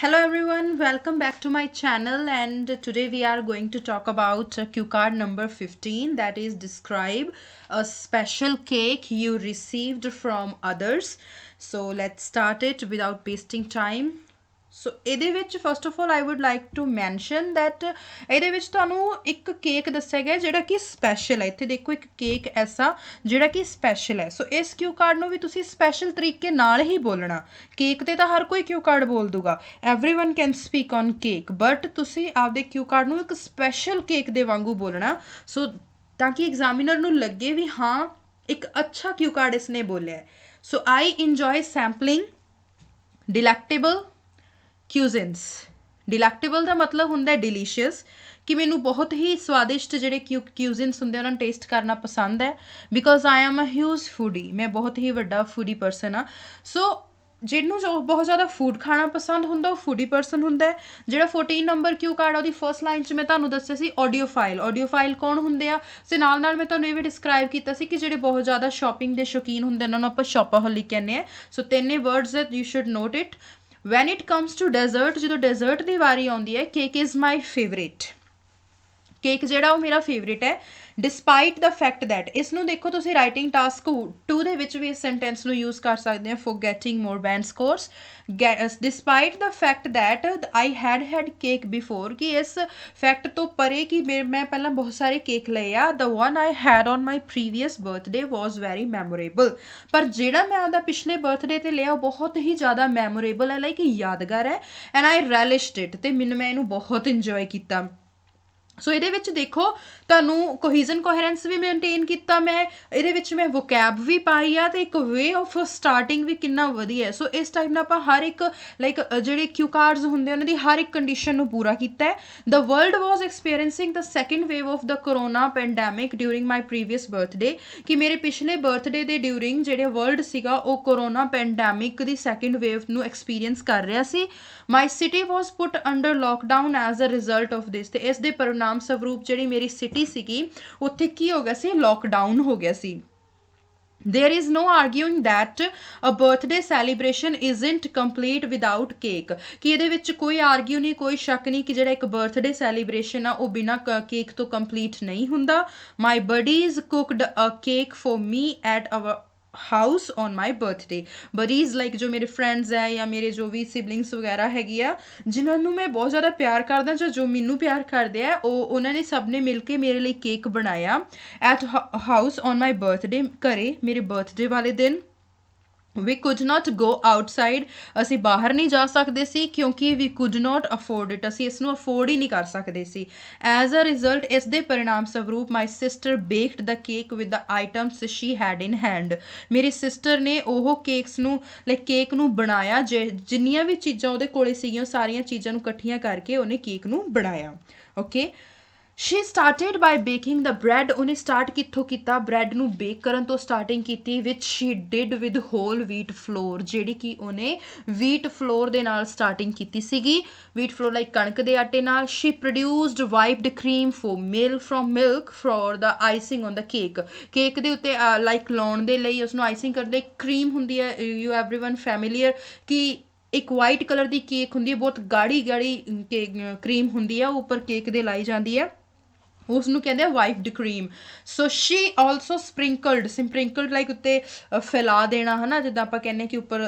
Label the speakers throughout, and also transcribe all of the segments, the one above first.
Speaker 1: Hello everyone, welcome back to my channel, and today we are going to talk about cue card number 15, that is describe a special cake you received from others. So let's start it without wasting time. So ਇਹਦੇ ਵਿੱਚ first of all I would like to mention that ਇਹਦੇ ਵਿੱਚ ਤੁਹਾਨੂੰ ਇੱਕ cake ਦੱਸਿਆ ਗਿਆ ਜਿਹੜਾ ਕਿ ਸਪੈਸ਼ਲ ਹੈ। ਇੱਥੇ ਦੇਖੋ ਇੱਕ ਕੇਕ ਐਸਾ ਜਿਹੜਾ ਕਿ ਸਪੈਸ਼ਲ ਹੈ। ਸੋ ਇਸ ਕਿਊ ਕਾਰਡ ਨੂੰ ਵੀ ਤੁਸੀਂ ਸਪੈਸ਼ਲ ਤਰੀਕੇ ਨਾਲ ਹੀ ਬੋਲਣਾ। ਕੇਕ ਤੇ ਤਾਂ ਹਰ ਕੋਈ ਕਿਊ ਕਾਰਡ ਬੋਲ ਦੂਗਾ, everyone can speak on cake, but ਤੁਸੀਂ ਆਪਦੇ ਕਿਊ ਕਾਰਡ ਨੂੰ ਇੱਕ ਸਪੈਸ਼ਲ ਕੇਕ ਦੇ ਵਾਂਗੂ ਬੋਲਣਾ। ਸੋ ਤਾਂ ਕਿ ਐਗਜ਼ਾਮੀਨਰ ਨੂੰ ਲੱਗੇ ਵੀ ਹਾਂ ਇੱਕ ਅੱਛਾ ਕਿਊ ਕਾਰਡ ਇਸਨੇ ਬੋਲਿਆ ਹੈ। ਸੋ ਆਈ ਇੰਜੋਏ ਸੈਂਪਲਿੰਗ ਡਿਲੈਕਟੇਬਲ क्यूजिन्स। डिलैक्टेबल का मतलब होंगे डिलीशियस, कि मैनू बहुत ही स्वादिष्ट ਜਿਹੜੇ क्यूजिन्स होंगे उन्होंने टेस्ट करना पसंद है, because I am a huge foodie, मैं बहुत ही वड्डा फूडी परसन हाँ। सो ਜਿਹਨੂੰ ਜੋ ਬਹੁਤ ਜ਼ਿਆਦਾ ਫੂਡ ਖਾਣਾ ਪਸੰਦ ਹੁੰਦਾ ਉਹ ਫੂਡੀ ਪਰਸਨ ਹੁੰਦਾ ਹੈ। ਜਿਹੜਾ 14 ਨੰਬਰ ਕਿਊ ਕਾਰਡ ਆ ਉਹਦੀ ਫਸਟ ਲਾਈਨ 'ਚ ਮੈਂ ਤੁਹਾਨੂੰ ਦੱਸਿਆ ਸੀ ਆਡੀਓਫਾਈਲ। ਆਡੀਓਫਾਈਲ ਕੌਣ ਹੁੰਦੇ ਆ, ਤੇ ਨਾਲ ਨਾਲ ਮੈਂ ਤੁਹਾਨੂੰ ਇਹ ਵੀ ਡਿਸਕ੍ਰਾਈਬ ਕੀਤਾ ਸੀ ਕਿ ਜਿਹੜੇ ਬਹੁਤ ਜ਼ਿਆਦਾ ਸ਼ਾਪਿੰਗ ਦੇ ਸ਼ੌਕੀਨ ਹੁੰਦੇ ਉਹਨਾਂ ਨੂੰ ਆਪਾਂ ਸ਼ਾਪਾਹੋਲਿਕ ਕਹਿੰਦੇ ਆ। ਸੋ ਤਿੰਨੇ ਵਰਡਸ ਹੈ, you should note it. When it comes to dessert, ਜਦੋਂ ਡੈਜ਼ਰਟ ਦੀ ਵਾਰੀ ਆਉਂਦੀ ਹੈ, cake is my favourite. Cake ਜਿਹੜਾ ਉਹ ਮੇਰਾ ਫੇਵਰੇਟ ਹੈ। ਡਿਸਪਾਈਟ ਦਾ ਫੈਕਟ ਦੈਟ, ਇਸ ਨੂੰ ਦੇਖੋ ਤੁਸੀਂ ਰਾਈਟਿੰਗ ਟਾਸਕ 2 ਦੇ ਵਿੱਚ ਵੀ ਇਸ ਸੈਂਟੈਂਸ ਨੂੰ ਯੂਜ਼ ਕਰ ਸਕਦੇ ਹਾਂ for getting more band scores. Despite the fact that I had cake before, ਕਿ ਇਸ ਫੈਕਟ ਤੋਂ ਪਰੇ ਕਿ ਮੈਂ ਪਹਿਲਾਂ ਬਹੁਤ ਸਾਰੇ ਕੇਕ ਲਏ ਆ। The one I had on my previous birthday was very memorable, ਪਰ ਜਿਹੜਾ ਮੈਂ ਆਪਦਾ ਪਿਛਲੇ ਬਰਥਡੇ 'ਤੇ ਲਿਆ ਉਹ ਬਹੁਤ ਹੀ ਜ਼ਿਆਦਾ ਮੈਮੋਰੇਬਲ ਹੈ, ਲਾਈਕ ਯਾਦਗਾਰ ਹੈ। ਐਂਡ ਆਈ ਰੈਲਿਸ਼ਡ ਇਟ, ਅਤੇ ਮੈਂ ਇਹਨੂੰ ਬਹੁਤ ਇੰਜੋਏ ਕੀਤਾ। ਸੋ ਇਹਦੇ ਵਿੱਚ ਦੇਖੋ ਤੁਹਾਨੂੰ ਕੋਹੀਜ਼ਨ ਕੋਹਰੈਂਸ ਵੀ ਮੇਨਟੇਨ ਕੀਤਾ ਮੈਂ, ਇਹਦੇ ਵਿੱਚ ਮੈਂ ਵੋਕੈਬ ਵੀ ਪਾਈ ਆ, ਅਤੇ ਇੱਕ ਵੇ ਆਫ ਸਟਾਰਟਿੰਗ ਵੀ ਕਿੰਨਾ ਵਧੀਆ ਹੈ। ਸੋ ਇਸ ਟਾਈਪ ਨਾਲ ਆਪਾਂ ਹਰ ਇੱਕ ਲਾਈਕ ਜਿਹੜੇ ਕਿਊ ਕਾਰਡਸ ਹੁੰਦੇ ਉਹਨਾਂ ਦੀ ਹਰ ਇੱਕ ਕੰਡੀਸ਼ਨ ਨੂੰ ਪੂਰਾ ਕੀਤਾ ਹੈ। The world was experiencing the second wave of the corona pandemic during my previous birthday, ਕਿ ਮੇਰੇ ਪਿਛਲੇ ਬਰਥਡੇ ਦੇ ਡਿਊਰਿੰਗ ਜਿਹੜੇ ਵਰਲਡ ਸੀਗਾ ਉਹ ਕਰੋਨਾ ਪੈਂਡੈਮਿਕ ਦੀ ਸੈਕਿੰਡ ਵੇਵ ਨੂੰ ਐਕਸਪੀਰੀਅੰਸ ਕਰ ਰਿਹਾ ਸੀ। My city was put under lockdown as a result of this, ਅਤੇ ਇਸ ਦੇ ਪਰਿਣਾਮ ਸਵਰੂਪ ਜਿਹੜੀ ਮੇਰੀ ਸਿਟੀ ਸੀਗੀ ਉੱਥੇ ਕੀ ਹੋ ਗਿਆ ਸੀ, ਲੋਕਡਾਊਨ ਹੋ ਗਿਆ ਸੀ। There is no arguing that a birthday celebration isn't complete without cake, ਕਿ ਇਹਦੇ ਵਿੱਚ ਕੋਈ ਆਰਗਿਊ ਨਹੀਂ, ਕੋਈ ਸ਼ੱਕ ਨਹੀਂ ਕਿ ਜਿਹੜਾ ਇੱਕ ਬਰਥਡੇ ਸੈਲੀਬ੍ਰੇਸ਼ਨ ਆ ਉਹ ਬਿਨਾਂ ਕੇਕ ਤੋਂ ਕੰਪਲੀਟ ਨਹੀਂ ਹੁੰਦਾ। My buddies cooked a cake for me at our house on my birthday. Breeze like ਜੋ ਮੇਰੇ ਫਰੈਂਡਸ ਹੈ ਜਾਂ ਮੇਰੇ ਜੋ ਵੀ ਸਿਬਲਿੰਗਸ ਵਗੈਰਾ ਹੈਗੀ ਆ ਜਿਨ੍ਹਾਂ ਨੂੰ ਮੈਂ ਬਹੁਤ ਜ਼ਿਆਦਾ ਪਿਆਰ ਕਰਦਾ ਜਾਂ ਜੋ ਮੈਨੂੰ ਪਿਆਰ ਕਰਦੇ ਆ, ਉਹ ਉਹਨਾਂ ਨੇ ਸਭ ਨੇ ਮਿਲ ਕੇ ਮੇਰੇ ਲਈ ਕੇਕ ਬਣਾਇਆ at house on my birthday, ਘਰੇ ਮੇਰੇ ਬਰਥਡੇ ਵਾਲੇ ਦਿਨ। ਵੀ ਕੁਡ ਨਾਟ ਗੋ ਆਊਟਸਾਈਡ, ਅਸੀਂ ਬਾਹਰ ਨਹੀਂ ਜਾ ਸਕਦੇ ਸੀ ਕਿਉਂਕਿ we could not afford it, ਅਸੀਂ ਇਸ ਨੂੰ ਅਫੋਰਡ ਹੀ ਨਹੀਂ ਕਰ ਸਕਦੇ ਸੀ। ਐਜ਼ ਅ ਰਿਜ਼ਲਟ, ਇਸ ਦੇ ਪਰਿਣਾਮ ਸਵਰੂਪ my sister baked the cake with the items she had in hand, ਮੇਰੀ ਸਿਸਟਰ ਨੇ ਉਹ ਕੇਕਸ ਨੂੰ ਲਾਈਕ ਕੇਕ ਨੂੰ ਬਣਾਇਆ, ਜਿੰਨੀਆਂ ਵੀ ਚੀਜ਼ਾਂ ਉਹਦੇ ਕੋਲੇ ਸੀਗੀਆਂ ਸਾਰੀਆਂ ਚੀਜ਼ਾਂ ਨੂੰ ਇਕੱਠੀਆਂ ਕਰਕੇ ਉਹਨੇ ਕੇਕ ਨੂੰ ਬਣਾਇਆ। Okay, she started by baking the bread, ਉਹਨੇ ਸਟਾਰਟ ਕਿੱਥੋਂ ਕੀਤਾ, ਬ੍ਰੈਡ ਨੂੰ ਬੇਕ ਕਰਨ ਤੋਂ ਸਟਾਰਟਿੰਗ ਕੀਤੀ, which she did with whole wheat flour, ਜਿਹੜੀ ਕਿ ਉਹਨੇ ਵੀਟ ਫਲੋਰ ਦੇ ਨਾਲ ਸਟਾਰਟਿੰਗ ਕੀਤੀ ਸੀਗੀ, ਵੀਟ ਫਲੋਰ ਲਾਈਕ ਕਣਕ ਦੇ ਆਟੇ ਨਾਲ। She produced whipped cream from milk for the icing on the cake, cake ਦੇ ਉੱਤੇ ਲਾਈਕ ਲਾਉਣ ਦੇ ਲਈ ਉਸਨੂੰ ਆਈਸਿੰਗ ਕਰਦੇ ਕਰੀਮ ਹੁੰਦੀ ਹੈ, ਯੂ ਐਵਰੀਵਨ ਫੈਮਿਲੀਅਰ, ਕਿ ਇੱਕ ਵਾਈਟ ਕਲਰ ਦੀ ਕੇਕ ਹੁੰਦੀ ਹੈ, ਬਹੁਤ ਗਾੜੀ ਕਰੀਮ ਹੁੰਦੀ ਹੈ, ਉੱਪਰ ਕੇਕ ਦੇ ਲਾਈ ਜਾਂਦੀ ਹੈ, ਉਸਨੂੰ ਕਹਿੰਦੇ ਆ ਵਾਈਪਡ ਕਰੀਮ। ਸੋ ਸ਼ੀ ਆਲਸੋ ਸਪ੍ਰਿੰਕਲਡ ਲਾਈਕ ਉੱਤੇ ਫੈਲਾ ਦੇਣਾ ਹੈ ਨਾ, ਜਿੱਦਾਂ ਆਪਾਂ ਕਹਿੰਦੇ ਕਿ ਉੱਪਰ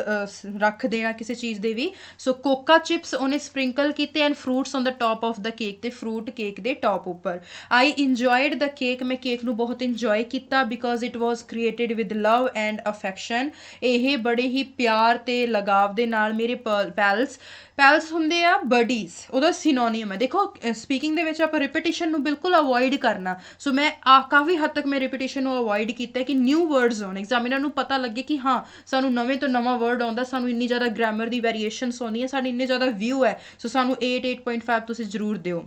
Speaker 1: ਰੱਖ ਦੇਣਾ ਕਿਸੇ ਚੀਜ਼ ਦੇ ਵੀ। ਸੋ ਕੋਕਾ ਚਿਪਸ ਉਹਨੇ ਸਪ੍ਰਿੰਕਲ ਕੀਤੇ and fruits on the top of the cake, ਤੇ ਫਰੂਟ ਕੇਕ ਦੇ ਟੌਪ ਉੱਪਰ। ਆਈ ਇੰਜੋਇਡ ਦਾ ਕੇਕ, ਮੈਂ ਕੇਕ ਨੂੰ ਬਹੁਤ ਇੰਜੋਏ ਕੀਤਾ, because it was created with love and affection, ਇਹ ਬੜੇ ਹੀ ਪਿਆਰ ਤੇ ਲਗਾਵ ਦੇ ਨਾਲ ਮੇਰੇ ਪੈਲਸ ਹੁੰਦੇ ਆ ਬਡੀਜ਼, ਉਹਦਾ ਸਿਨੋਨੀਅਮ ਹੈ। ਦੇਖੋ ਸਪੀਕਿੰਗ ਦੇ ਵਿੱਚ ਆਪਾਂ ਰਿਪੀਟੀਸ਼ਨ ਨੂੰ ਬਿਲਕੁਲ ਅਵੋਇਡ ਕਰਨਾ। ਸੋ ਮੈਂ ਕਾਫੀ ਹੱਦ ਤੱਕ ਮੈਂ ਰਿਪੀਟੀਸ਼ਨ ਨੂੰ ਅਵੋਇਡ ਕੀਤਾ ਕਿ ਨਿਊ ਵਰਡਸ ਆਉਣ, ਐਗਜ਼ਾਮੀਨਰ ਨੂੰ ਪਤਾ ਲੱਗੇ ਕਿ ਹਾਂ ਸਾਨੂੰ ਨਵੇਂ ਤੋਂ ਨਵਾਂ ਵਰਡ ਆਉਂਦਾ, ਸਾਨੂੰ ਇੰਨੀ ਜ਼ਿਆਦਾ ਗ੍ਰਾਮਰ ਦੀ ਵੇਰੀਏਸ਼ਨਸ ਆਉਂਦੀਆਂ, ਸਾਡੀ ਇੰਨੇ ਜ਼ਿਆਦਾ ਵਿਊ ਹੈ। ਸੋ ਸਾਨੂੰ 8.5 ਤੁਸੀਂ ਜ਼ਰੂਰ ਦਿਓ।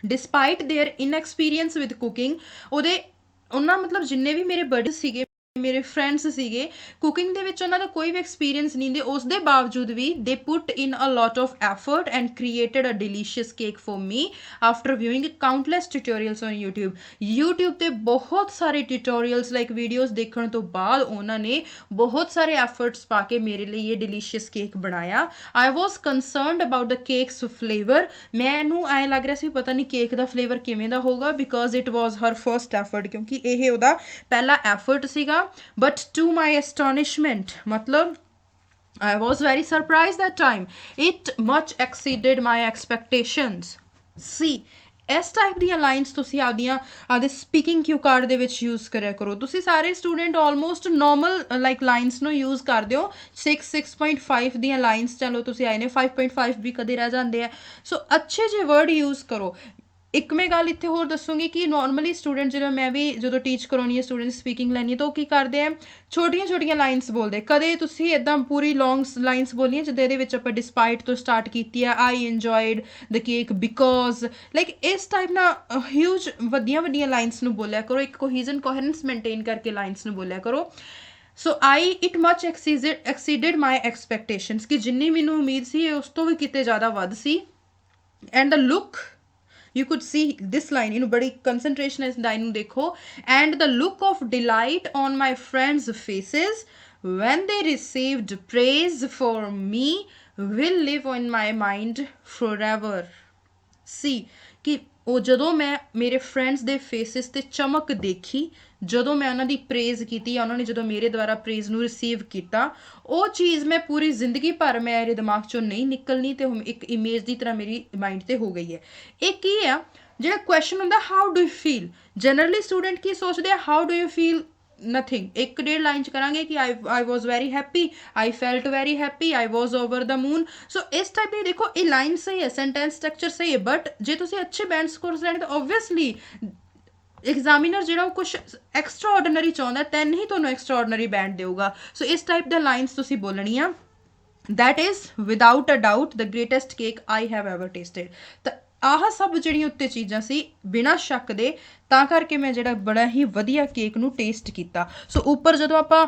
Speaker 1: ਡਿਸਪਾਈਟ ਦੇਅਰ ਇਨਐਕਸਪੀਰੀਅੰਸ ਵਿਦ ਕੁਕਿੰਗ, ਉਹਨਾਂ ਮਤਲਬ ਜਿੰਨੇ ਵੀ ਮੇਰੇ ਬਰਡਸ ਸੀਗੇ ਮੇਰੇ ਫਰੈਂਡਸ ਸੀਗੇ ਕੁਕਿੰਗ ਦੇ ਵਿੱਚ ਉਹਨਾਂ ਦਾ ਕੋਈ ਵੀ ਐਕਸਪੀਰੀਅੰਸ ਨਹੀਂ ਦੇ ਉਸ ਦੇ ਬਾਵਜੂਦ ਵੀ they put in a lot of effort and created a delicious cake for me after viewing countless tutorials on YouTube ਤੇ ਬਹੁਤ ਸਾਰੇ ਟਿਊਟੋਰੀਅਲਸ ਲਾਈਕ ਵੀਡੀਓਜ਼ ਦੇਖਣ ਤੋਂ ਬਾਅਦ ਉਹਨਾਂ ਨੇ ਬਹੁਤ ਸਾਰੇ ਐਫਰਟਸ ਪਾ ਕੇ ਮੇਰੇ ਲਈ ਇਹ ਡਿਲੀਸ਼ੀਅਸ ਕੇਕ ਬਣਾਇਆ I was concerned about the cake's flavour ਮੈਨੂੰ ਐਂ ਲੱਗ ਰਿਹਾ ਸੀ ਪਤਾ ਨਹੀਂ ਕੇਕ ਦਾ ਫਲੇਵਰ ਕਿਵੇਂ ਦਾ ਹੋਊਗਾ because it was her first effort ਕਿਉਂਕਿ ਇਹ ਉਹਦਾ ਪਹਿਲਾ ਐਫਰਟ ਸੀਗਾ ਬਟ ਟੂ ਮਾਈ ਐਸਟੋਨਿਸ਼ਮੈਂਟ ਮਤਲਬ I was very surprised that time. It much exceeded my expectations. See, ਇਸ ਟਾਈਪ ਦੀਆਂ ਲਾਈਨਸ ਤੁਸੀਂ ਆਪਦੇ ਸਪੀਕਿੰਗ ਕਿਊ ਕਾਰਡ ਦੇ ਵਿੱਚ ਯੂਜ਼ ਕਰਿਆ ਕਰੋ ਤੁਸੀਂ ਸਾਰੇ student almost normal like lines ਨੂੰ ਯੂਜ਼ ਕਰਦੇ ਹੋ 6.5 ਦੀਆਂ ਲਾਈਨਸ ਚਲੋ ਤੁਸੀਂ ਆਏ ਨੇ 5.5 ਵੀ ਕਦੇ ਰਹਿ ਜਾਂਦੇ ਆ ਸੋ ਅੱਛੇ ਜਿਹੇ ਵਰਡ ਯੂਜ਼ ਕਰੋ ਇੱਕ ਮੈਂ ਗੱਲ ਇੱਥੇ ਹੋਰ ਦੱਸੂਗੀ ਕਿ ਨਾਰਮਲੀ ਸਟੂਡੈਂਟ ਮੈਂ ਵੀ ਜਦੋਂ ਟੀਚ ਕਰਾਉਣੀ ਹੈ ਸਟੂਡੈਂਟ ਸਪੀਕਿੰਗ ਲੈਣੀ ਤਾਂ ਉਹ ਕੀ ਕਰਦੇ ਆ ਛੋਟੀਆਂ ਲਾਈਨਸ ਬੋਲਦੇ ਕਦੇ ਤੁਸੀਂ ਇੱਦਾਂ ਪੂਰੀ ਲੌਂਗ ਲਾਈਨਸ ਬੋਲੀਆਂ ਜਿੱਦਾਂ ਇਹਦੇ ਵਿੱਚ ਆਪਾਂ ਡਿਸਪਾਈਟ ਤੋਂ ਸਟਾਰਟ ਕੀਤੀ ਆ I enjoyed the cake because like ਇਸ ਟਾਈਪ ਨਾਲ ਹਿਊਜ ਵੱਡੀਆਂ ਲਾਈਨਸ ਨੂੰ ਬੋਲਿਆ ਕਰੋ ਇੱਕ ਕੋਹੀਜ਼ਨ ਕੋਹਰੈਂਸ ਮੇਨਟੇਨ ਕਰਕੇ ਲਾਈਨਸ ਨੂੰ ਬੋਲਿਆ ਕਰੋ so it much exceeded my expectations ਕਿ ਜਿੰਨੀ ਮੈਨੂੰ ਉਮੀਦ ਸੀ ਉਸ ਤੋਂ ਵੀ ਕਿਤੇ ਜ਼ਿਆਦਾ ਵੱਧ ਸੀ and the look you could see this line ਇਹਨੂੰ ਬੜੀ concentration ਇਸ ਲਾਈਨ ਨੂੰ ਦੇਖੋ and the look of delight on my friends' faces when they received praise for me will live in my mind forever see ਕਿ ਉਹ ਜਦੋਂ ਮੈਂ ਮੇਰੇ ਫਰੈਂਡਸ ਦੇ ਫੇਸਿਸ ਤੇ ਚਮਕ ਦੇਖੀ ਜਦੋਂ ਮੈਂ ਉਹਨਾਂ ਦੀ ਪ੍ਰੇਜ਼ ਕੀਤੀ ਜਾਂ ਉਹਨਾਂ ਨੇ ਜਦੋਂ ਮੇਰੇ ਦੁਆਰਾ ਪ੍ਰੇਜ਼ ਨੂੰ ਰਿਸੀਵ ਕੀਤਾ ਉਹ ਚੀਜ਼ ਮੈਂ ਪੂਰੀ ਜ਼ਿੰਦਗੀ ਭਰ ਮੇਰੇ ਦਿਮਾਗ ਚੋਂ ਨਹੀਂ ਨਿਕਲਣੀ ਤੇ ਇੱਕ ਇਮੇਜ ਦੀ ਤਰ੍ਹਾਂ ਮੇਰੀ ਮਾਈਂਡ ਤੇ ਹੋ ਗਈ ਹੈ ਇਹ ਕੀ ਆ ਜਿਹੜਾ ਕੁਐਸਚਨ ਹੁੰਦਾ how do you feel generally student ਕੀ ਸੋਚਦੇ ਆ how do you feel nothing ਇੱਕ ਡੇਢ ਲਾਈਨ ਚ ਕਰਾਂਗੇ ਕਿ I was very happy I felt very happy I was over the moon ਸੋ ਇਸ ਟਾਈਪ ਦੀ ਦੇਖੋ ਇਹ ਲਾਈਨ ਸਹੀ ਹੈ ਸੈਂਟੈਂਸ ਸਟਰਕਚਰ ਸਹੀ ਹੈ ਬਟ ਜੇ ਤੁਸੀਂ ਅੱਛੇ ਬੈਂਡ ਸਕੋਰਸ ਲੈਣੇ ਤਾਂ ਓਬਵੀਅਸਲੀ ਐਗਜ਼ਾਮੀਨਰ ਜਿਹੜਾ ਉਹ ਕੁਛ ਐਕਸਟਰਾ ਆਰਡੀਨਰੀ ਚਾਹੁੰਦਾ ਤੈਨ ਹੀ ਤੁਹਾਨੂੰ ਐਕਸਟਰਾ ਆਰਡੀਨਰੀ ਬੈਂਡ ਦੇਊਗਾ ਸੋ ਇਸ ਟਾਈਪ ਦਾ ਲਾਈਨਸ ਤੁਸੀਂ ਬੋਲਣੀਆਂ that is without a doubt the greatest cake I have ever tasted ਤਾਂ ਆਹ ਸਭ ਜਿਹੜੀਆਂ ਉੱਤੇ ਚੀਜ਼ਾਂ ਸੀ ਬਿਨਾਂ ਸ਼ੱਕ ਦੇ ਤਾਂ ਕਰਕੇ ਮੈਂ ਜਿਹੜਾ ਬੜਾ ਹੀ ਵਧੀਆ ਕੇਕ ਨੂੰ ਟੇਸਟ ਕੀਤਾ ਸੋ ਉੱਪਰ ਜਦੋਂ ਆਪਾਂ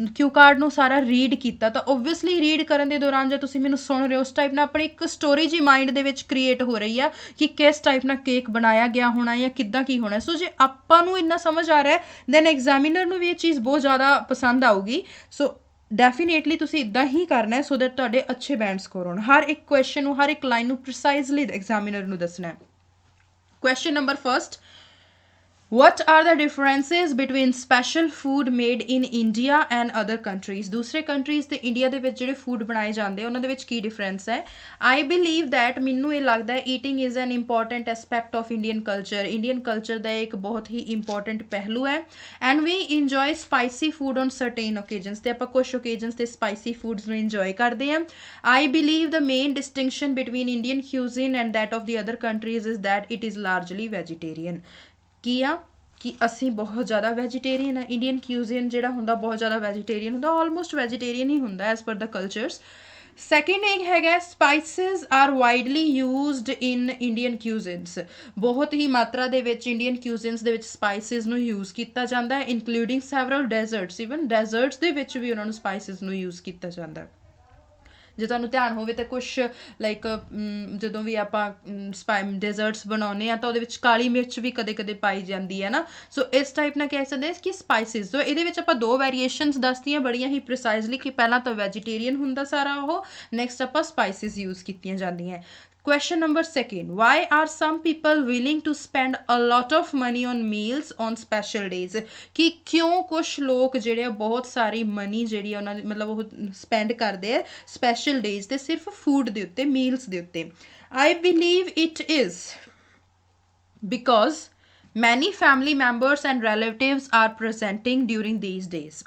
Speaker 1: ਕਿਊ ਕਾਰਡ ਨੂੰ ਸਾਰਾ ਰੀਡ ਕੀਤਾ ਤਾਂ ਓਬਵੀਅਸਲੀ ਰੀਡ ਕਰਨ ਦੇ ਦੌਰਾਨ ਜੇ ਤੁਸੀਂ ਮੈਨੂੰ ਸੁਣ ਰਹੇ ਹੋ ਉਸ ਟਾਈਪ ਨਾਲ ਆਪਣੀ ਇੱਕ ਸਟੋਰੀ ਜੀ ਮਾਈਂਡ ਦੇ ਵਿੱਚ ਕ੍ਰੀਏਟ ਹੋ ਰਹੀ ਆ ਕਿ ਕਿਸ ਟਾਈਪ ਨਾਲ ਕੇਕ ਬਣਾਇਆ ਗਿਆ ਹੋਣਾ ਜਾਂ ਕਿੱਦਾਂ ਕੀ ਹੋਣਾ ਸੋ ਜੇ ਆਪਾਂ ਨੂੰ ਇੰਨਾ ਸਮਝ ਆ ਰਿਹਾ ਦੈਨ ਐਗਜ਼ਾਮੀਨਰ ਨੂੰ ਵੀ ਇਹ ਚੀਜ਼ ਬਹੁਤ ਜ਼ਿਆਦਾ ਪਸੰਦ ਆਊਗੀ ਸੋ ਡੈਫੀਨੇਟਲੀ ਤੁਸੀਂ ਇੱਦਾਂ ਹੀ ਕਰਨਾ ਹੈ ਸੋ ਦੈਟ ਤੁਹਾਡੇ ਅੱਛੇ ਬੈਂਡ ਸਕੋਰ ਹੋਣ ਹਰ ਇੱਕ ਕੁਐਸਚਨ ਨੂੰ ਹਰ ਇੱਕ ਲਾਈਨ ਨੂੰ ਪ੍ਰੀਸਾਈਜ਼ਲੀ ਐਗਜ਼ਾਮੀਨਰ ਨੂੰ ਦੱਸਣਾ ਹੈ question number first What are the differences between special food made in India and other countries? दूसरे countries ਤੇ India ਦੇ ਵਿੱਚ ਜਿਹੜੇ food ਬਣਾਏ ਜਾਂਦੇ ਉਹਨਾਂ ਦੇ ਵਿੱਚ ਕੀ difference ਹੈ I believe that ਮੈਨੂੰ ਇਹ ਲੱਗਦਾ ਹੈ eating is an important aspect of Indian culture Indian culture ਦਾ ਇੱਕ ਬਹੁਤ ਹੀ important ਪਹਿਲੂ ਹੈ and we enjoy spicy food on certain occasions ਤੇ ਆਪਾਂ ਕੁਝ occasions ਤੇ spicy foods ਨੂੰ enjoy ਕਰਦੇ ਹਾਂ I believe the main distinction between Indian cuisine and that of the other countries is that it is largely vegetarian ਕੀ ਆ ਕਿ ਅਸੀਂ ਬਹੁਤ ਜ਼ਿਆਦਾ ਵੈਜੀਟੇਰੀਅਨ ਆ ਇੰਡੀਅਨ ਕਿਊਜ਼ੀਨ ਜਿਹੜਾ ਹੁੰਦਾ ਬਹੁਤ ਜ਼ਿਆਦਾ ਵੈਜੀਟੇਰੀਅਨ ਹੁੰਦਾ ਆਲਮੋਸਟ ਵੈਜੀਟੇਰੀਅਨ ਹੀ ਹੁੰਦਾ ਐਜ਼ ਪਰ ਦਾ ਕਲਚਰਸ ਸੈਕਿੰਡ ਇੱਕ ਹੈਗਾ spices are widely used in Indian cuisines ਬਹੁਤ ਹੀ ਮਾਤਰਾ ਦੇ ਵਿੱਚ ਇੰਡੀਅਨ ਕਿਊਜ਼ਿਨਸ ਦੇ ਵਿੱਚ ਸਪਾਈਸਿਸ ਨੂੰ ਯੂਜ਼ ਕੀਤਾ ਜਾਂਦਾ ਹੈ including several deserts even deserts ਦੇ ਵਿੱਚ ਵੀ ਉਹਨਾਂ ਨੂੰ ਸਪਾਈਸਿਸ ਨੂੰ ਯੂਜ਼ ਕੀਤਾ ਜਾਂਦਾ ਜੇ ਤੁਹਾਨੂੰ ਧਿਆਨ ਹੋਵੇ ਤਾਂ ਕੁਛ ਲਾਈਕ ਜਦੋਂ ਵੀ ਆਪਾਂ ਡੈਜ਼ਰਟਸ ਬਣਾਉਂਦੇ ਆ ਤਾਂ ਉਹਦੇ ਵਿੱਚ ਕਾਲੀ ਮਿਰਚ ਵੀ ਕਦੇ ਕਦੇ ਪਾਈ ਜਾਂਦੀ ਹੈ ਨਾ ਸੋ ਇਸ ਟਾਈਪ ਨਾਲ ਕਹਿ ਸਕਦੇ ਕਿ ਸਪਾਈਸਿਸ ਸੋ ਇਹਦੇ ਵਿੱਚ ਆਪਾਂ ਦੋ ਵੇਰੀਏਸ਼ਨਸ ਦੱਸਦੀਆਂ ਬੜੀਆਂ ਹੀ ਪ੍ਰੀਸਾਈਜ਼ਲੀ ਕਿ ਪਹਿਲਾਂ ਤਾਂ ਵੈਜੀਟੇਰੀਅਨ ਹੁੰਦਾ ਸਾਰਾ ਉਹ ਨੈਕਸਟ ਆਪਾਂ ਸਪਾਈਸਿਸ ਯੂਜ਼ ਕੀਤੀਆਂ ਜਾਂਦੀਆਂ Question number second, why are some people willing to spend a lot of money on meals on special days? ਕਿ ਕਿਉਂ ਕੁਛ ਲੋਕ ਜਿਹੜੇ ਆ ਬਹੁਤ ਸਾਰੀ ਮਨੀ ਜਿਹੜੀ ਉਹਨਾਂ ਦੀ ਮਤਲਬ ਉਹ ਸਪੈਂਡ ਕਰਦੇ ਆ ਸਪੈਸ਼ਲ ਡੇਜ਼ ਤੇ ਸਿਰਫ ਫੂਡ ਦੇ ਉੱਤੇ ਮੀਲਸ ਦੇ ਉੱਤੇ I believe it is because many family members and relatives are present during these days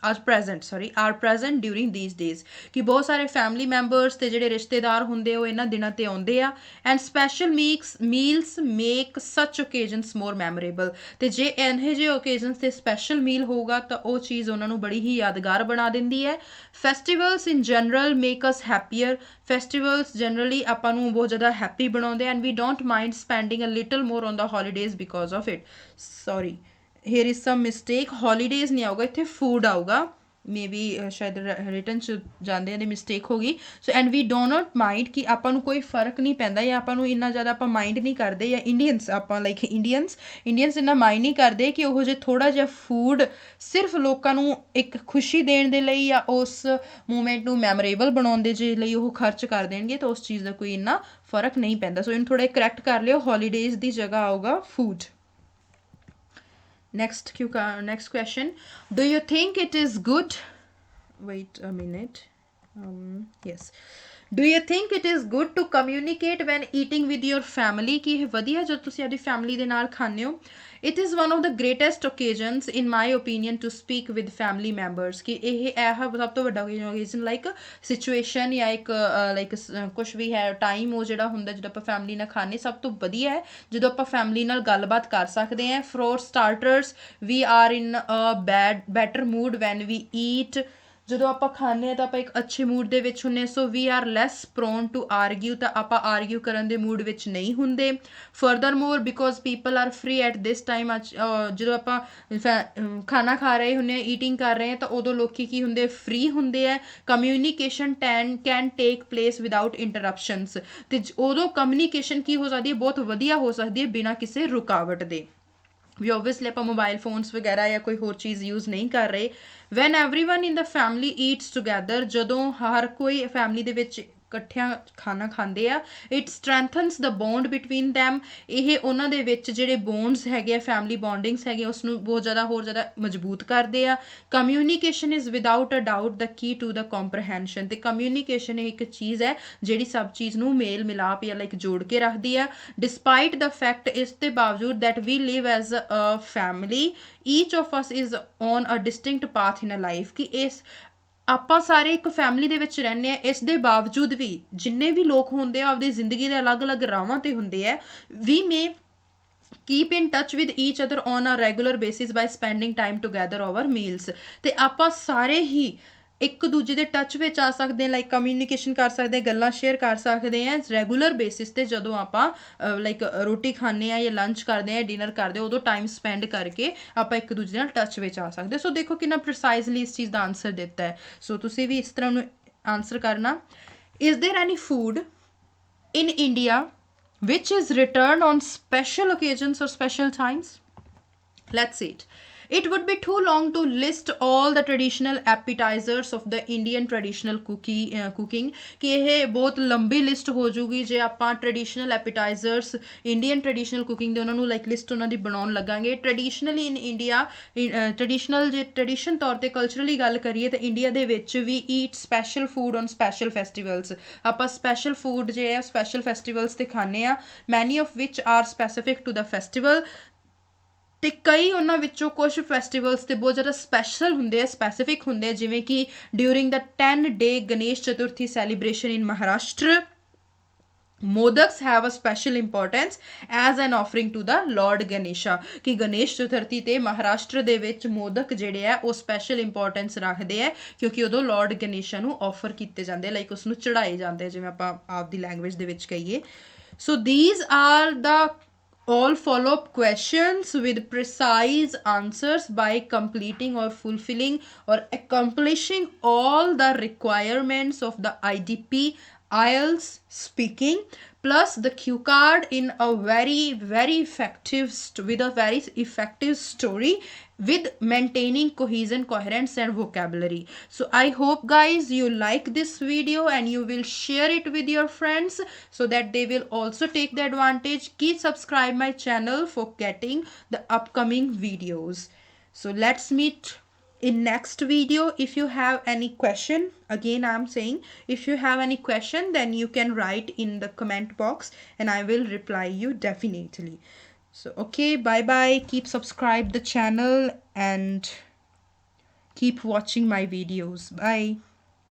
Speaker 1: ਕਿ ਬਹੁਤ ਸਾਰੇ ਫੈਮਿਲੀ ਮੈਂਬਰਸ ਤੇ ਜਿਹੜੇ ਰਿਸ਼ਤੇਦਾਰ ਹੁੰਦੇ ਉਹ ਇਹਨਾਂ ਦਿਨਾਂ ਤੇ ਆਉਂਦੇ ਆ ਐਂਡ ਸਪੈਸ਼ਲ ਮੀਲਸ ਮੇਕ ਸੱਚ ਓਕੇਜ਼ਨਸ ਮੋਰ ਮੈਮੋਰੇਬਲ ਤੇ ਜੇ ਇਹੋ ਜਿਹੇ ਓਕੇਜ਼ਨਸ ਤੇ ਸਪੈਸ਼ਲ ਮੀਲ ਹੋਊਗਾ ਤਾਂ ਉਹ ਚੀਜ਼ ਉਹਨਾਂ ਨੂੰ ਬੜੀ ਹੀ ਯਾਦਗਾਰ ਬਣਾ ਦਿੰਦੀ ਹੈ festivals in general make us happier festivals generally ਆਪਾਂ ਨੂੰ ਬਹੁਤ ਜ਼ਿਆਦਾ ਹੈਪੀ ਬਣਾਉਂਦੇ and we don't mind spending a little more on the holidays because of it sorry here is some mistake, holidays नहीं आऊगा इत्थे food आऊगा, मे बी शायद written च ਜਾਂਦੇ ਨੇ ਮਿਸਟੇਕ ਹੋ ਗਈ। So and we do not mind ਕਿ ਆਪਾਂ ਨੂੰ ਕੋਈ ਫਰਕ ਨਹੀਂ ਪੈਂਦਾ ਜਾਂ ਆਪਾਂ ਨੂੰ ਇੰਨਾ ਜ਼ਿਆਦਾ ਆਪਾਂ ਮਾਈਂਡ ਨਹੀਂ ਕਰਦੇ, ਜਾਂ ਇੰਡੀਅਨਸ ਆਪਾਂ ਲਾਈਕ ਇੰਡੀਅਨਸ ਇੰਨਾ ਮਾਈਂਡ ਨਹੀਂ ਕਰਦੇ ਕਿ ਉਹ ਜੇ ਥੋੜ੍ਹਾ ਜਿਹਾ ਫੂਡ ਸਿਰਫ ਲੋਕਾਂ ਨੂੰ ਇੱਕ ਖੁਸ਼ੀ ਦੇਣ ਦੇ ਲਈ ਜਾਂ ਉਸ ਮੂਮੈਂਟ ਨੂੰ ਮੈਮੋਰੇਬਲ ਬਣਾਉਣ ਦੇ ਜੇ ਲਈ ਉਹ ਖਰਚ ਕਰ ਦੇਣਗੇ, ਤਾਂ ਉਸ ਚੀਜ਼ ਦਾ ਕੋਈ ਇੰਨਾ ਫਰਕ ਨਹੀਂ ਪੈਂਦਾ। ਸੋ ਇਹਨੂੰ ਥੋੜ੍ਹਾ ਕਰੈਕਟ ਕਰ ਲਿਓ, ਹੌਲੀਡੇਜ਼ ਦੀ ਜਗ੍ਹਾ ਆਊਗਾ food. Next question. Do you think it is good? Wait a minute. Yes. Do you think it is good to communicate when eating with your family? कि ਇਹ ਵਧੀਆ ਜਦ ਤੁਸੀਂ ਆਪਣੀ ਫੈਮਿਲੀ ਦੇ ਨਾਲ ਖਾਂਦੇ ਹੋ। It is one of the greatest occasions in my opinion to speak with family members ਕਿ ਇਹ ਸਭ ਤੋਂ ਵੱਡਾ occasion ਲਾਈਕ ਸਿਚੁਏਸ਼ਨ ਜਾਂ ਇੱਕ ਲਾਈਕ ਕੁਛ ਵੀ ਹੈ ਟਾਈਮ ਉਹ ਜਿਹੜਾ ਹੁੰਦਾ ਜਦੋਂ ਆਪਾਂ ਫੈਮਿਲੀ ਨਾਲ ਖਾਂਦੇ, ਸਭ ਤੋਂ ਵਧੀਆ ਹੈ ਜਦੋਂ ਆਪਾਂ ਫੈਮਿਲੀ ਨਾਲ ਗੱਲਬਾਤ ਕਰ ਸਕਦੇ ਹਾਂ। For starters we are in better mood when we eat, ਜਦੋਂ ਆਪਾਂ ਖਾਂਦੇ ਹਾਂ ਤਾਂ ਆਪਾਂ ਇੱਕ ਅੱਛੇ ਮੂਡ ਦੇ ਵਿੱਚ ਹੁੰਦੇ, so we are less prone to argue, ਤਾਂ ਆਪਾਂ ਆਰਗਿਊ ਕਰਨ ਦੇ ਮੂਡ ਵਿੱਚ ਨਹੀਂ ਹੁੰਦੇ। Furthermore because people are free at this time, ਜਦੋਂ ਆਪਾਂ ਖਾਣਾ ਖਾ ਰਹੇ ਹੁੰਦੇ ਹਾਂ, ਈਟਿੰਗ ਕਰ ਰਹੇ ਹਾਂ, ਤਾਂ ਉਦੋਂ ਲੋਕੀ ਕੀ ਹੁੰਦੇ, ਫਰੀ ਹੁੰਦੇ ਹੈ। Communication can take place without interruptions, ਅਤੇ ਉਦੋਂ ਕਮਿਊਨੀਕੇਸ਼ਨ ਕੀ ਹੋ ਸਕਦੀ ਹੈ, ਬਹੁਤ ਵਧੀਆ ਹੋ ਸਕਦੀ ਹੈ ਬਿਨਾਂ ਕਿਸੇ ਰੁਕਾਵਟ ਦੇ। ਵੀ ਓਬਵੀਅਸਲੀ ਆਪਾਂ ਮੋਬਾਈਲ ਫੋਨਸ ਵਗੈਰਾ ਜਾਂ ਕੋਈ ਹੋਰ ਚੀਜ਼ ਯੂਜ਼ ਨਹੀਂ ਕਰ ਰਹੇ। When everyone in the family eats together, ਜਦੋਂ ਹਰ ਕੋਈ ਫੈਮਿਲੀ ਦੇ ਵਿੱਚ ਇਕੱਠਿਆਂ ਖਾਣਾ ਖਾਂਦੇ ਆ, it strengthens the bond between them, ਇਹ ਉਹਨਾਂ ਦੇ ਵਿੱਚ ਜਿਹੜੇ ਬੌਂਡਸ ਹੈਗੇ ਆ, ਫੈਮਿਲੀ ਬੌਂਡਿੰਗਸ ਹੈਗੇ, ਉਸ ਨੂੰ ਬਹੁਤ ਜ਼ਿਆਦਾ ਹੋਰ ਜ਼ਿਆਦਾ ਮਜ਼ਬੂਤ ਕਰਦੇ ਆ। Communication is without a doubt the key to the comprehension, ਤੇ ਕਮਿਊਨੀਕੇਸ਼ਨ ਇੱਕ ਚੀਜ਼ ਹੈ ਜਿਹੜੀ ਸਭ ਚੀਜ਼ ਨੂੰ ਮੇਲ ਮਿਲਾਪ ਜਾਂ ਲਾਈਕ ਜੋੜ ਕੇ ਰੱਖਦੀ ਆ। ਡਿਸਪਾਈਟ ਦ ਫੈਕਟ, ਇਸ ਦੇ ਬਾਵਜੂਦ that we live as a family, each of us is on a distinct path in a life, ਕਿ ਇਸ ਆਪਾਂ ਸਾਰੇ ਇੱਕ ਫੈਮਿਲੀ ਦੇ ਵਿੱਚ ਰਹਿੰਦੇ ਹਾਂ, ਇਸ ਦੇ ਬਾਵਜੂਦ ਵੀ ਜਿੰਨੇ ਵੀ ਲੋਕ ਹੁੰਦੇ ਆ ਆਪਦੀ ਜ਼ਿੰਦਗੀ ਦੇ ਅਲੱਗ-ਅਲੱਗ ਰਾਹਾਂ 'ਤੇ ਹੁੰਦੇ ਆ। We may keep in touch with each other on a regular basis by spending time together over meals, ਅਤੇ ਆਪਾਂ ਸਾਰੇ ਹੀ ਇੱਕ ਦੂਜੇ ਦੇ ਟੱਚ ਵਿੱਚ ਆ ਸਕਦੇ ਹਾਂ, ਲਾਈਕ ਕਮਿਊਨੀਕੇਸ਼ਨ ਕਰ ਸਕਦੇ, ਗੱਲਾਂ ਸ਼ੇਅਰ ਕਰ ਸਕਦੇ ਹਾਂ ਰੈਗੂਲਰ ਬੇਸਿਸ 'ਤੇ। ਜਦੋਂ ਆਪਾਂ ਲਾਈਕ ਰੋਟੀ ਖਾਂਦੇ ਹਾਂ ਜਾਂ ਲੰਚ ਕਰਦੇ ਹਾਂ, ਡਿਨਰ ਕਰਦੇ ਹਾਂ, ਉਦੋਂ ਟਾਈਮ ਸਪੈਂਡ ਕਰਕੇ ਆਪਾਂ ਇੱਕ ਦੂਜੇ ਨਾਲ ਟੱਚ ਵਿੱਚ ਆ ਸਕਦੇ। ਸੋ ਦੇਖੋ ਕਿੰਨਾ ਪ੍ਰੀਸਾਈਜ਼ਲੀ ਇਸ ਚੀਜ਼ ਦਾ ਆਨਸਰ ਦਿੱਤਾ ਹੈ। ਸੋ ਤੁਸੀਂ ਵੀ ਇਸ ਤਰ੍ਹਾਂ ਨੂੰ ਆਨਸਰ ਕਰਨਾ। Is there any food in India which is returned on special occasions or special times? Let's see it. It would be too long to list all the traditional appetizers of the Indian traditional cooking ਕਿ ਇਹ ਬਹੁਤ ਲੰਬੀ list ਹੋ ਜੂਗੀ ਜੇ ਆਪਾਂ traditional appetizers Indian traditional cooking ਦੇ ਉਹਨਾਂ ਨੂੰ ਲਾਈਕ ਲਿਸਟ ਉਹਨਾਂ ਦੀ ਬਣਾਉਣ ਲੱਗਾਂਗੇ। ਟ੍ਰੈਡੀਸ਼ਨਲੀ ਇਨ ਇੰਡੀਆ, ਟ੍ਰੈਡੀਸ਼ਨਲ ਜੇ ਟ੍ਰੈਡੀਸ਼ਨ ਤੌਰ 'ਤੇ ਕਲਚਰਲੀ ਗੱਲ ਕਰੀਏ ਤਾਂ ਇੰਡੀਆ ਦੇ ਵਿੱਚ we eat special food on special festivals, ਆਪਾਂ ਸਪੈਸ਼ਲ ਫੂਡ ਜੇ ਹੈ ਸਪੈਸ਼ਲ ਫੈਸਟੀਵਲਸ 'ਤੇ ਖਾਂਦੇ ਹਾਂ, many of which are specific to the festival, ਅਤੇ ਕਈ ਉਹਨਾਂ ਵਿੱਚੋਂ ਕੁਛ ਫੈਸਟੀਵਲਸ 'ਤੇ ਬਹੁਤ ਜ਼ਿਆਦਾ ਸਪੈਸ਼ਲ ਹੁੰਦੇ ਆ, ਸਪੈਸੀਫਿਕ ਹੁੰਦੇ ਆ, ਜਿਵੇਂ ਕਿ during the 10-day Ganesh Chaturthi celebration in Maharashtra, modaks have a special importance as an offering to the lord Ganesha, ਕਿ ਗਣੇਸ਼ ਚਤੁਰਥੀ 'ਤੇ ਮਹਾਰਾਸ਼ਟਰ ਦੇ ਵਿੱਚ ਮੋਦਕ ਜਿਹੜੇ ਆ ਉਹ ਸਪੈਸ਼ਲ ਇੰਪੋਰਟੈਂਸ ਰੱਖਦੇ ਆ, ਕਿਉਂਕਿ ਉਦੋਂ ਲਾਰਡ ਗਣੇਸ਼ਾ ਨੂੰ ਆਫਰ ਕੀਤੇ ਜਾਂਦੇ, ਲਾਈਕ ਉਸ ਨੂੰ ਚੜ੍ਹਾਏ ਜਾਂਦੇ, ਜਿਵੇਂ ਆਪਾਂ ਆਪਦੀ ਲੈਂਗੁਏਜ ਦੇ ਵਿੱਚ ਕਹੀਏ। So these are the all follow-up questions with precise answers by completing or fulfilling or accomplishing all the requirements of the IDP IELTS speaking plus the cue card in a very effective with a very effective story with maintaining cohesion, coherence and vocabulary. So I hope guys you like this video and you will share it with your friends so that they will also take the advantage. Keep subscribe my channel for getting the upcoming videos. So let's meet in next video. If you have any question, again I'm saying if you have any question then you can write in the comment box and I will reply you definitely. So okay, bye bye, keep subscribe the channel and keep watching my videos. Bye.